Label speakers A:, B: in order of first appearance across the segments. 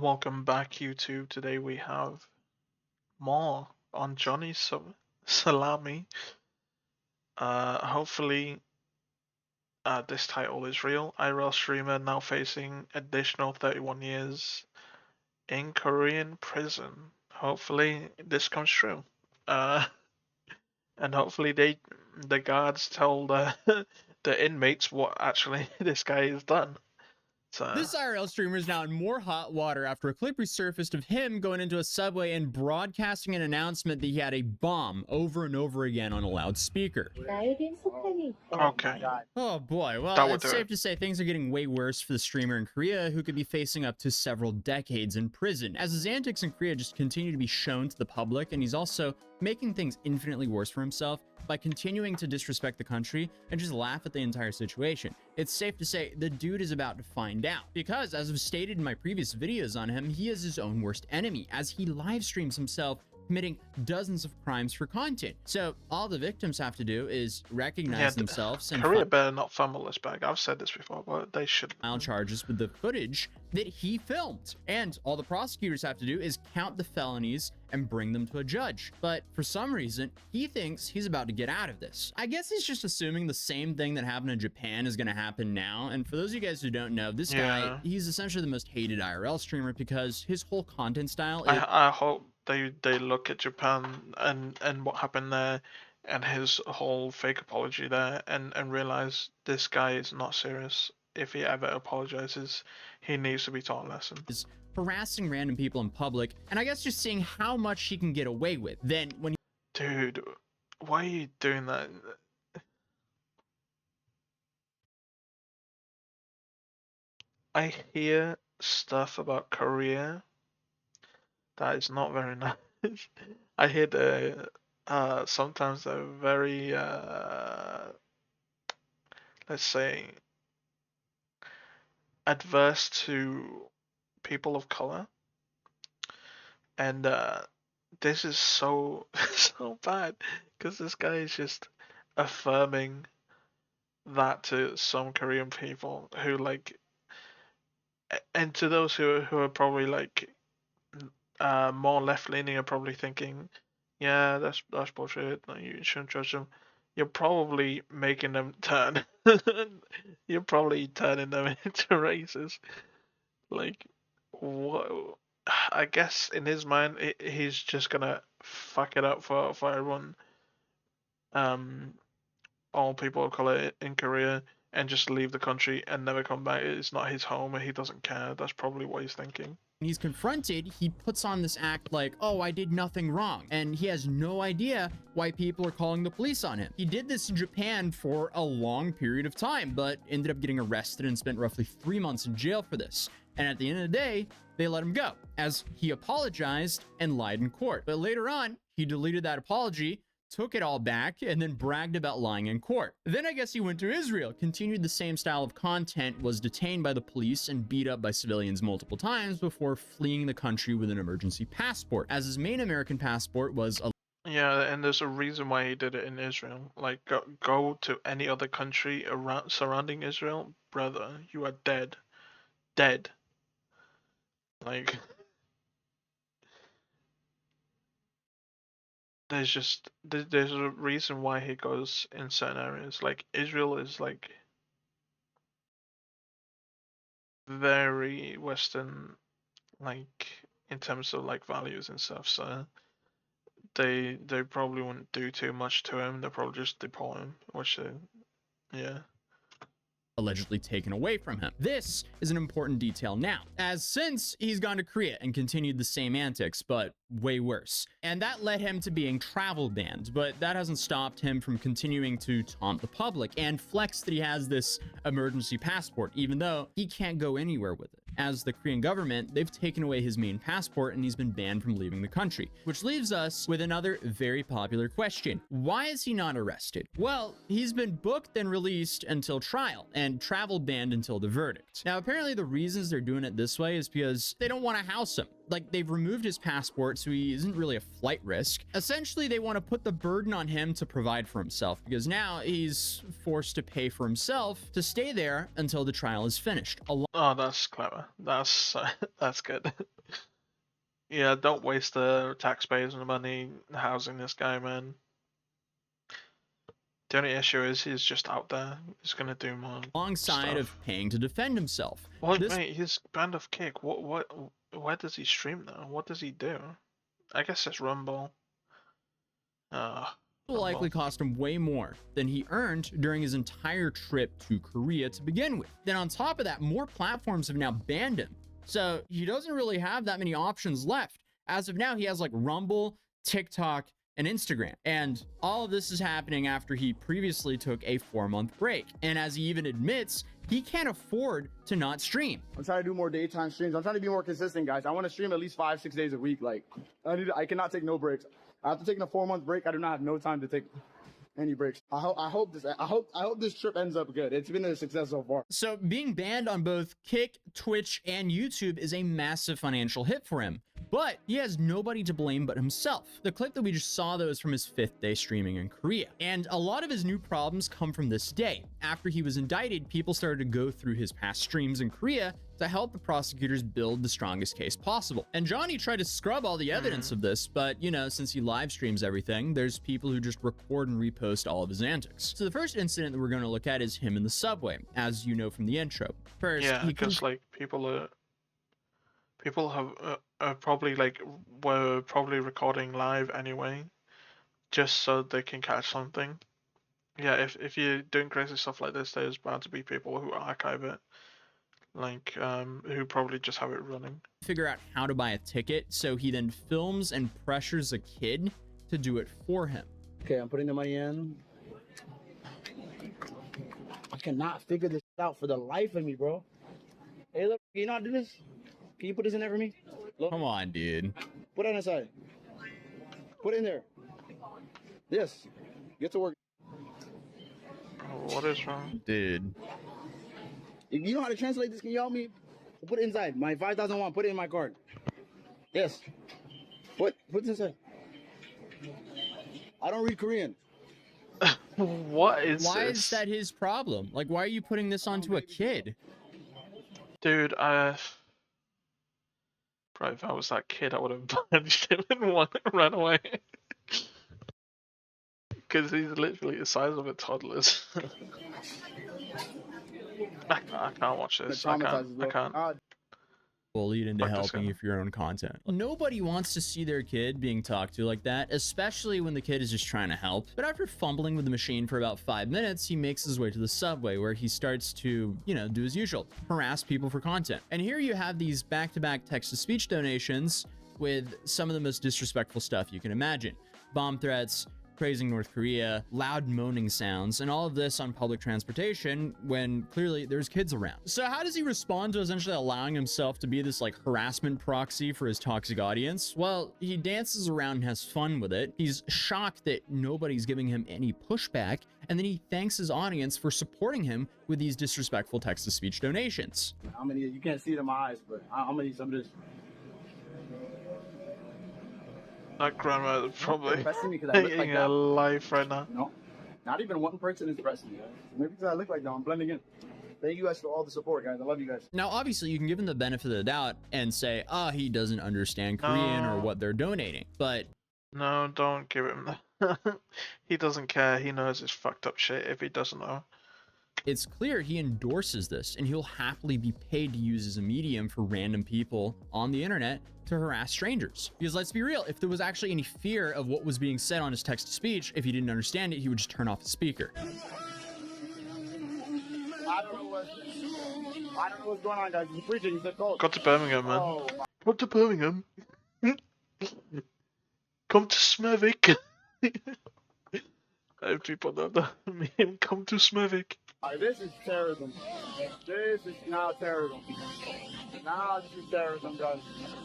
A: Welcome back, YouTube. Today we have more on Salami. Hopefully, this title is real. IRL streamer now facing additional 31 years in Korean prison. Hopefully, this comes true. Uh, and hopefully the guards tell the the inmates what actually this guy has done.
B: This IRL streamer is now in more hot water after a clip resurfaced of him going into a subway and broadcasting an announcement that he had a bomb over and over again on a loudspeaker.
A: Okay.
B: Oh boy, well, it's safe to say things are getting way worse for the streamer in Korea, who could be facing up to several decades in prison, as his antics in Korea just continue to be shown to the public, and he's also making things infinitely worse for himself by continuing to disrespect the country and just laugh at the entire situation. It's safe to say the dude is about to find out, because as I've stated in my previous videos on him, he is his own worst enemy, as he live streams himself committing dozens of crimes for content. So all the victims have to do is recognize themselves and
A: Korea better not fumble this bag. I've said this before, but they should
B: file charges with the footage that he filmed. And all the prosecutors have to do is count the felonies and bring them to a judge. But for some reason, he thinks he's about to get out of this. I guess he's just assuming the same thing that happened in Japan is going to happen now. And for those of you guys who don't know, this guy, he's essentially the most hated IRL streamer because his whole content style is...
A: I hope they look at Japan and what happened there and his whole fake apology there and realize this guy is not serious. If he ever apologizes, he needs to be taught a lesson.
B: Is harassing random people in public, and I guess just seeing how much he can get away with. Then when he...
A: Dude, why are you doing that? I hear stuff about Korea that is not very nice. I hear sometimes they're very let's say adverse to people of color, and this is so so bad because this guy is just affirming that to some Korean people who like, and to those who are probably like more left leaning are probably thinking, yeah, that's bullshit. No, you shouldn't judge them. You're probably making them turn. You're probably turning them into racist. Like, what? I guess in his mind, he's just gonna fuck it up for everyone. All people of color in Korea, and just leave the country and never come back. It's not his home, and he doesn't care. That's probably what he's thinking.
B: When he's confronted, he puts on this act like, oh, I did nothing wrong. And he has no idea why people are calling the police on him. He did this in Japan for a long period of time, but ended up getting arrested and spent roughly 3 months in jail for this. And at the end of the day, they let him go, as he apologized and lied in court. But later on, he deleted that apology, took it all back, and then bragged about lying in court. Then I guess he went to Israel, continued the same style of content, was detained by the police and beat up by civilians multiple times before fleeing the country with an emergency passport, as his main American passport was a...
A: Yeah, and there's a reason why he did it in Israel. Like, go to any other country around surrounding Israel, brother, you are dead. Dead. Like... there's a reason why he goes in certain areas. Like Israel is like very Western, like in terms of like values and stuff. So they probably wouldn't do too much to him. They'll probably just deport him, which yeah.
B: Allegedly taken away from him. This is an important detail now, as since he's gone to Korea and continued the same antics, but way worse. And that led him to being travel banned, but that hasn't stopped him from continuing to taunt the public and flex that he has this emergency passport, even though he can't go anywhere with it. As the Korean government, they've taken away his main passport and he's been banned from leaving the country. Which leaves us with another very popular question. Why is he not arrested? Well, he's been booked and released until trial and travel banned until the verdict. Now, apparently the reasons they're doing it this way is because they don't want to house him. like they've removed his passport, so he isn't really a flight risk. Essentially, they want to put the burden on him to provide for himself, because now he's forced to pay for himself to stay there until the trial is finished.
A: Oh, that's clever. That's good. Yeah, don't waste the taxpayers' money housing this guy, man. The only issue is he's just out there. He's gonna do more
B: Alongside
A: stuff.
B: of paying to defend himself.
A: Well, mate, he's banned off Kick. Where does he stream though? What does he do? I guess it's Rumble.
B: Will likely cost him way more than he earned during his entire trip to Korea to begin with. Then on top of that, more platforms have now banned him. So he doesn't really have that many options left. As of now, he has like Rumble, TikTok, and Instagram. And all of this is happening after he previously took a 4-month break. And as he even admits, he can't afford to not stream.
C: I'm trying to do more daytime streams. I'm trying to be more consistent, guys. I want to stream at least 5-6 days a week. Like, I cannot take no breaks. After taking a 4-month break, I do not have no time to take any breaks. I hope this trip ends up good. It's been a success so far.
B: So being banned on both Kick, Twitch, and YouTube is a massive financial hit for him. But he has nobody to blame but himself. The clip that we just saw, though, is from his 5th day streaming in Korea. And a lot of his new problems come from this day. After he was indicted, people started to go through his past streams in Korea to help the prosecutors build the strongest case possible. And Johnny tried to scrub all the evidence of this, but, you know, since he live streams everything, there's people who just record and repost all of his antics. So the first incident that we're going to look at is him in the subway, as you know from the intro. First,
A: Yeah, because like people have probably were probably recording live anyway, just so they can catch something. Yeah, if you're doing crazy stuff like this, there's bound to be people who archive it, like who probably just have it running.
B: Figure out how to buy a ticket, so he then films and pressures a kid to do it for him.
C: Okay, I'm putting the money in. I cannot figure this out for the life of me, bro. Hey, look, can you not do this? Can you put this in there for me? Look.
B: Come on, dude.
C: Put it on the side. Put it in there. Yes. Get to work.
A: Oh, what is wrong?
B: Dude.
C: If you know how to translate this, can you help me? Put it inside. My 5,001. Put it in my card. Yes. Put it inside. I don't read Korean.
A: What is
B: Why
A: this?
B: is that his problem? Like, why are you putting this onto a kid?
A: Dude, probably if I was that kid, I would have punched him and run away. Because he's literally the size of a toddler. I can't watch this. I can't.
B: Bullied into
A: Fuck this
B: helping
A: guy.
B: you for your own content. Nobody wants to see their kid being talked to like that, especially when the kid is just trying to help. But after fumbling with the machine for about 5 minutes, he makes his way to the subway, where he starts to, you know, do his usual, harass people for content. And here you have these back-to-back text-to-speech donations with some of the most disrespectful stuff you can imagine. Bomb threats, praising North Korea, loud moaning sounds, and all of this on public transportation when clearly there's kids around. So how does he respond to essentially allowing himself to be this like harassment proxy for his toxic audience? Well, he dances around and has fun with it. He's shocked that nobody's giving him any pushback, and then he thanks his audience for supporting him with these disrespectful text-to-speech donations.
C: I'm gonna, you can't see it in my eyes, but I'm gonna need some of this.
A: That grandma is probably
C: Pressing me 'cause I look like
A: hating her
C: that.
A: life right now.
C: No, not even one person is pressing me. Guys. Maybe because I look like that, I'm blending in. Thank you guys for all the support, guys. I love you guys.
B: Now, obviously, you can give him the benefit of the doubt and say, he doesn't understand Korean or what they're donating. But
A: No, don't give him that. He doesn't care. He knows it's fucked up shit if he doesn't know.
B: it's clear he endorses this, and he'll happily be paid to use as a medium for random people on the internet to harass strangers. Because let's be real, if there was actually any fear of what was being said on his text-to-speech, if he didn't understand it, he would just turn off the speaker.
C: I don't know what's going on, guys. He's preaching. He said, "Go."
A: Go to Birmingham, man.
C: Oh,
A: Go to Birmingham. Come to Smurvik. If people know that meme, come to Smurvik.
C: this is terrorism. This is now terrorism. Now this is terrorism, guys.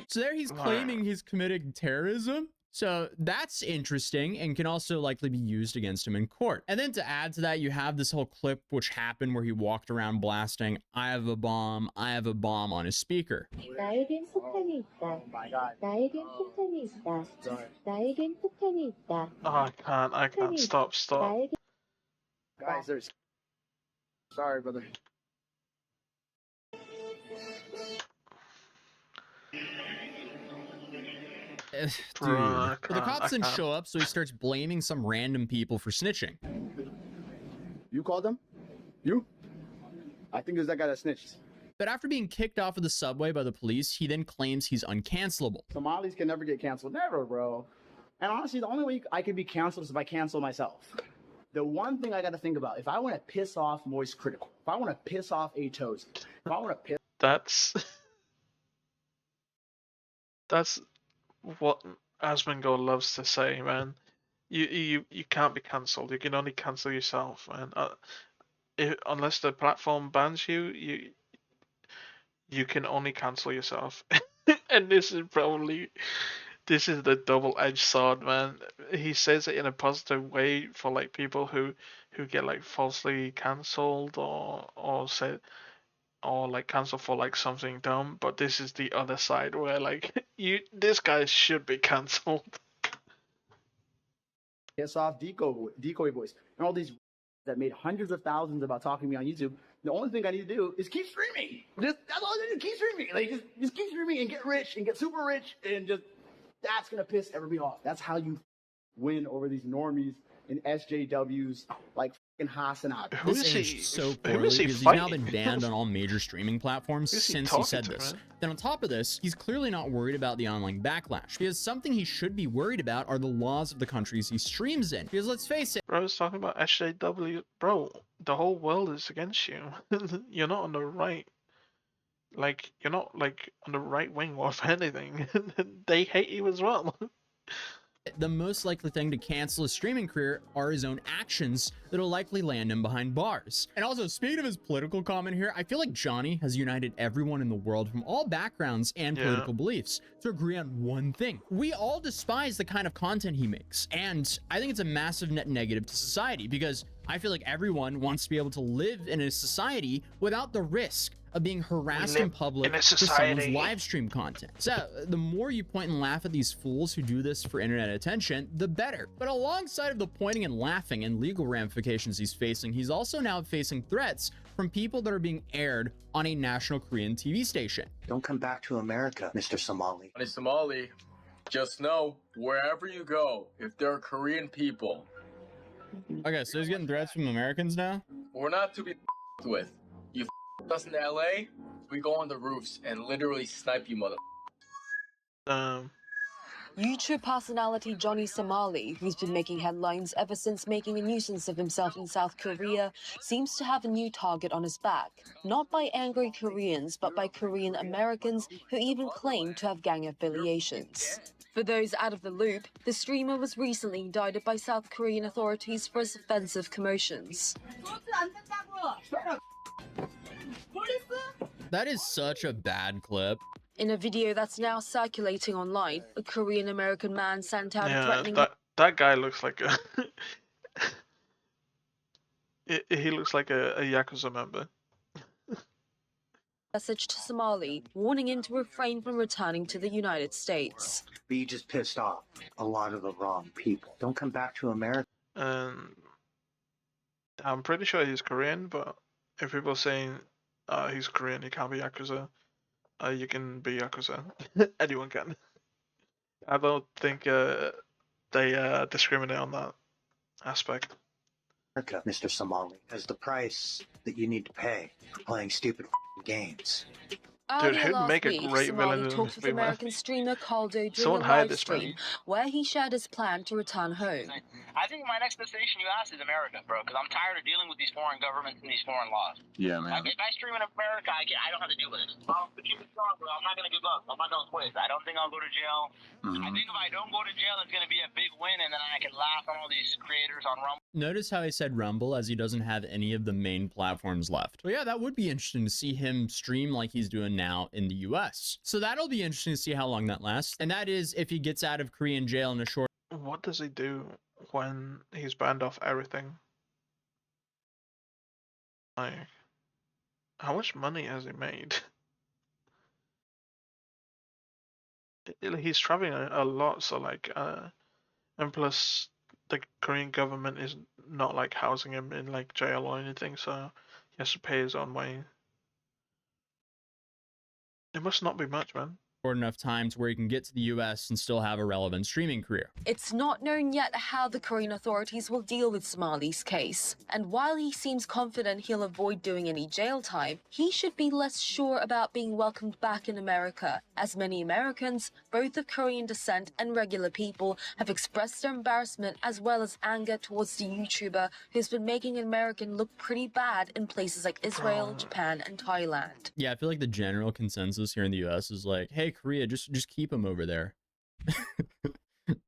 B: So there he's claiming he's committing terrorism? So that's interesting and can also likely be used against him in court. And then to add to that, you have this whole clip which happened where he walked around blasting, I have a bomb on his speaker.
D: 나에겐 폭탄이 있다. 나에겐 폭탄이 있다. 나에겐 폭탄이 있다.
A: Oh, I can't. Stop.
D: 나에겐
C: Guys, there's. Sorry, brother.
B: Dude.
A: Bro,
B: But the cops didn't show up, so he starts blaming some random people for snitching.
C: You called them? You? I think it was that guy that snitched.
B: But after being kicked off of the subway by the police, he then claims he's uncancelable.
C: Somalis can never get canceled. Never, bro. And honestly, the only way I can be canceled is if I cancel myself. The one thing I got to think about, if I want to piss off Moist Critical, if I want to piss off Atos, if I want to piss...
A: That's what Asmongold loves to say, man. You can't be cancelled. You can only cancel yourself, man. Unless the platform bans you, you can only cancel yourself. And this is the double-edged sword, man. He says it in a positive way for like people who get like falsely cancelled or like cancelled for like something dumb, but this is the other side where like this guy should be cancelled.
C: Piss off decoy boys and all these that made hundreds of thousands about talking to me on YouTube. The only thing I need to do is keep streaming. That's all I need to do. Keep streaming. Like just keep streaming and get rich and get super rich and just that's gonna piss everybody off. That's how you win over these normies and SJWs like fucking Hassanat.
B: This aged so poorly because he's now been banned on all major streaming platforms since he said this. Then on top of this, he's clearly not worried about the online backlash, because something he should be worried about are the laws of the countries he streams in. Because let's face it,
A: Bro, I was talking about SJW. Bro, the whole world is against you. You're not on the right. Like, you're not like on the right wing of anything. They hate you as well.
B: the most likely thing to cancel his streaming career are his own actions that'll likely land him behind bars. And also, speaking of his political comment here, I feel like Johnny has united everyone in the world from all backgrounds and political beliefs to agree on one thing. We all despise the kind of content he makes, and I think it's a massive net negative to society, because I feel like everyone wants to be able to live in a society without the risk of being harassed in public for someone's live stream content. So the more you point and laugh at these fools who do this for internet attention, the better. But alongside of the pointing and laughing and legal ramifications he's facing, he's also now facing threats from people that are being aired on a national Korean TV station.
E: Don't come back to America, Mr. Somali.
F: Hey, Somali, just know, wherever you go, if there are Korean people...
B: Okay, so he's getting threats from Americans now?
F: We're not to be with. You us in LA, we go on the roofs and literally snipe you, mother.
G: YouTube personality Johnny Somali, who's been making headlines ever since making a nuisance of himself in South Korea, seems to have a new target on his back. Not by angry Koreans, but by Korean Americans who even claim to have gang affiliations. For those out of the loop, the streamer was recently indicted by South Korean authorities for his offensive commotions.
B: That is such a bad clip.
G: In a video that's now circulating online, a Korean-American man sent out a threatening...
A: that guy looks like a... he looks like a Yakuza member.
G: message to Somali, warning him to refrain from returning to the United States.
E: But you just pissed off a lot of the wrong people. Don't come back to America.
A: I'm pretty sure he's Korean, but if people are saying he's Korean, he can't be Yakuza, you can be Yakuza. Anyone can. I don't think they discriminate on that aspect.
E: America, Mr. Somali, as the price that you need to pay for playing stupid games.
A: Dude, who'd make a great villain in
G: talked
A: this
G: with
A: movie, man?
G: American streamer Caldo during
A: Someone
G: a
A: hired
G: live
A: this man.
G: stream where he shared his plan to return home.
H: I think my next destination you asked is America, bro, because I'm tired of dealing with these foreign governments and these foreign laws.
F: Yeah, man.
H: If I stream in America, I don't have to deal with it. But keep it strong, bro. I'm not going to give up. I'm not going to quit. I don't think I'll go to jail. I think if I don't go to jail, it's going to be a big win, and then I can laugh on all these creators on Rumble.
B: Notice how I said Rumble, as he doesn't have any of the main platforms left. But yeah, that would be interesting to see him stream like he's doing now in the US. So that'll be interesting to see how long that lasts. And that is if he gets out of Korean jail in a short.
A: What does he do when he's banned off everything? Like, how much money has he made? He's traveling a lot, so like, and plus the Korean government is not like housing him in like jail or anything, so he has to pay his own way. It must not be much, man.
B: Enough time to where he can get to the US and still have a relevant streaming career.
G: It's not known yet how the Korean authorities will deal with Somali's case. And while he seems confident he'll avoid doing any jail time, he should be less sure about being welcomed back in America, as many Americans, both of Korean descent and regular people, have expressed their embarrassment as well as anger towards the YouTuber who's been making an American look pretty bad in places like Israel, Japan, and Thailand.
B: Yeah, I feel like the general consensus here in the US is like, hey, Korea, just keep him over there.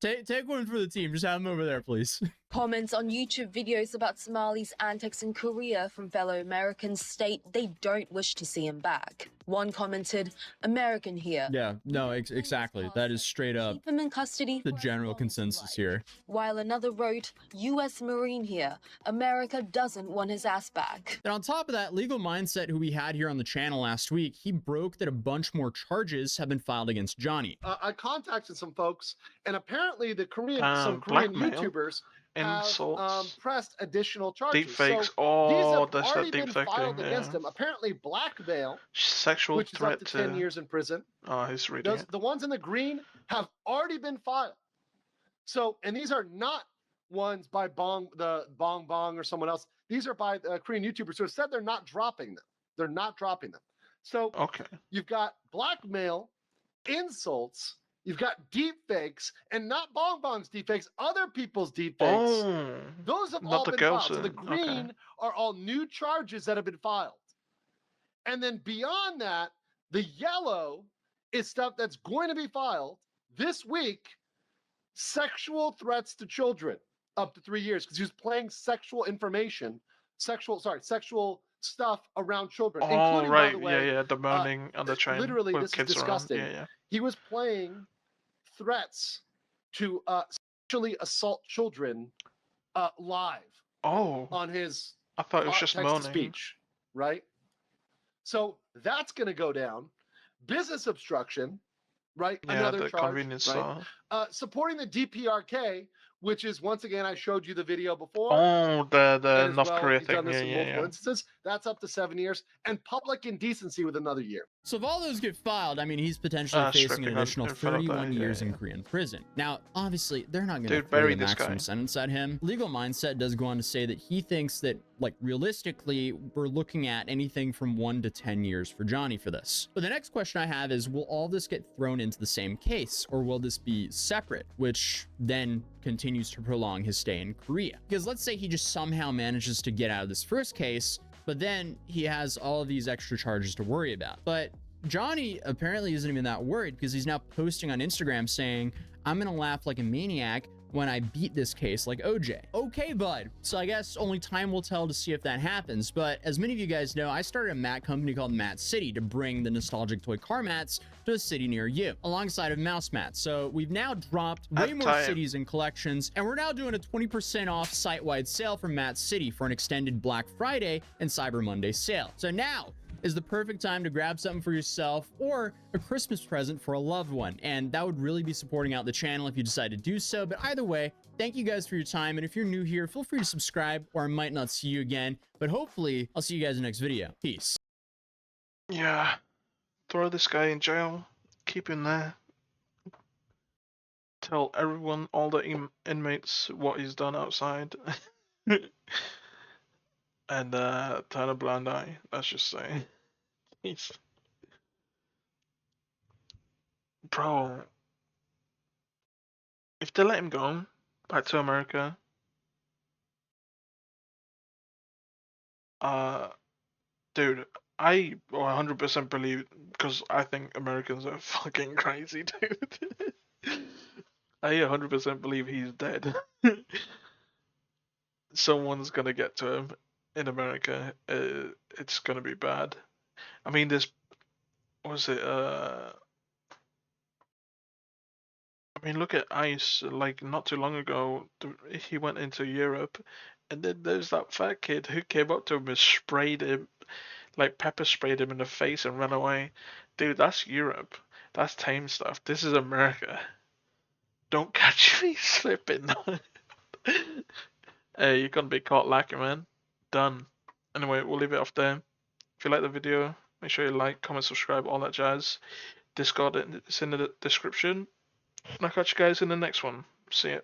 B: Take one for the team. Just have him over there, please.
G: Comments on YouTube videos about Somali's antics in Korea from fellow Americans state they don't wish to see him back. One commented, "American here."
B: Yeah, no, exactly. That is straight up
G: Keep him in custody.
B: the general consensus here.
G: While another wrote, "U.S. Marine here. America doesn't want his ass back."
B: And on top of that, Legal Mindset, who we had here on the channel last week, he broke that a bunch more charges have been filed against Johnny.
I: I contacted some folks, and apparently the Korean
A: blackmail,
I: YouTubers
A: insults,
I: have pressed additional charges.
A: deepfakes,
I: So these have
A: that's
I: already
A: that
I: been
A: deepfake
I: filed
A: thing.
I: against
A: Yeah.
I: him. Apparently, blackmail,
A: Sexual
I: which is
A: threat
I: up to 10 years in prison.
A: Oh, he's reading it.
I: The ones in the green have already been filed. So, and these are not ones by Bong or someone else. These are by Korean YouTubers who have said they're not dropping them. They're not dropping them. So
A: Okay.
I: you've got blackmail, insults, you've got deep fakes, and not Bong's deep fakes, other people's deep fakes.
A: Oh,
I: Those have
A: not
I: all
A: the
I: been
A: girls
I: filed. So the
A: then.
I: green
A: Okay.
I: are all new charges that have been filed. And then beyond that, the yellow is stuff that's going to be filed this week. Sexual threats to children up to 3 years because he was playing sexual stuff around children,
A: Oh,
I: including,
A: right.
I: by the way,
A: Yeah, the moaning on the train
I: literally,
A: with
I: this is
A: kids
I: disgusting.
A: around. Yeah.
I: He was playing threats to sexually assault children live
A: Oh,
I: on his
A: I thought it was just moaning.
I: text-to-speech, right? So that's going to go down. Business obstruction, right?
A: Yeah,
I: Another
A: the
I: charge,
A: convenience
I: right?
A: store.
I: Supporting the DPRK, which is, once again, I showed you the video before.
A: Oh, the
I: And as
A: North
I: well,
A: Korea
I: he's done
A: thing.
I: this
A: Yeah,
I: in multiple instances. That's up to 7 years. And public indecency with another year.
B: So if all those get filed, I mean, he's potentially facing an
A: stripping
B: additional
A: in front of that,
B: 31 years in
A: yeah.
B: Korean prison. Now, obviously, they're not going to
A: Dude,
B: throw
A: bury
B: the
A: this
B: maximum
A: guy.
B: sentence at him. Legal Mindset does go on to say that he thinks that, like, realistically, we're looking at anything from 1 to 10 years for Johnny for this. But the next question I have is, will all this get thrown into the same case, or will this be separate, which then continues to prolong his stay in Korea? Because let's say he just somehow manages to get out of this first case, but then he has all of these extra charges to worry about. But Johnny apparently isn't even that worried because he's now posting on Instagram saying, "I'm gonna laugh like a maniac when I beat this case like OJ." Okay, bud. So I guess only time will tell to see if that happens. But as many of you guys know, I started a mat company called Mat City to bring the nostalgic toy car mats to a city near you, alongside of mouse mats. So we've now dropped way more cities and collections, and we're now doing a 20% off site-wide sale from Mat City for an extended Black Friday and Cyber Monday sale. So now is the perfect time to grab something for yourself or a Christmas present for a loved one. And that would really be supporting out the channel if you decide to do so. But either way, thank you guys for your time. And if you're new here, feel free to subscribe, or I might not see you again. But hopefully, I'll see you guys in the next video. Peace.
A: Yeah. Throw this guy in jail. Keep him there. Tell everyone, all the inmates, what he's done outside. And turn a blind eye. Let's just say. Jeez. Bro. If they let him go back to America, dude, I 100% believe, because I think Americans are fucking crazy, dude. I 100% believe he's dead. someone's gonna get to him in America. It's gonna be bad. I mean, this was it. I mean, look at Ice. Like not too long ago, he went into Europe, and then there's that fat kid who came up to him and sprayed him, like pepper sprayed him in the face and ran away. Dude, that's Europe. That's tame stuff. This is America. Don't catch me slipping. Hey, you're gonna be caught lacking, man. Done. Anyway, we'll leave it off there. If you like the video, make sure you like, comment, subscribe, all that jazz. Discord is in the description. And I'll catch you guys in the next one. See ya.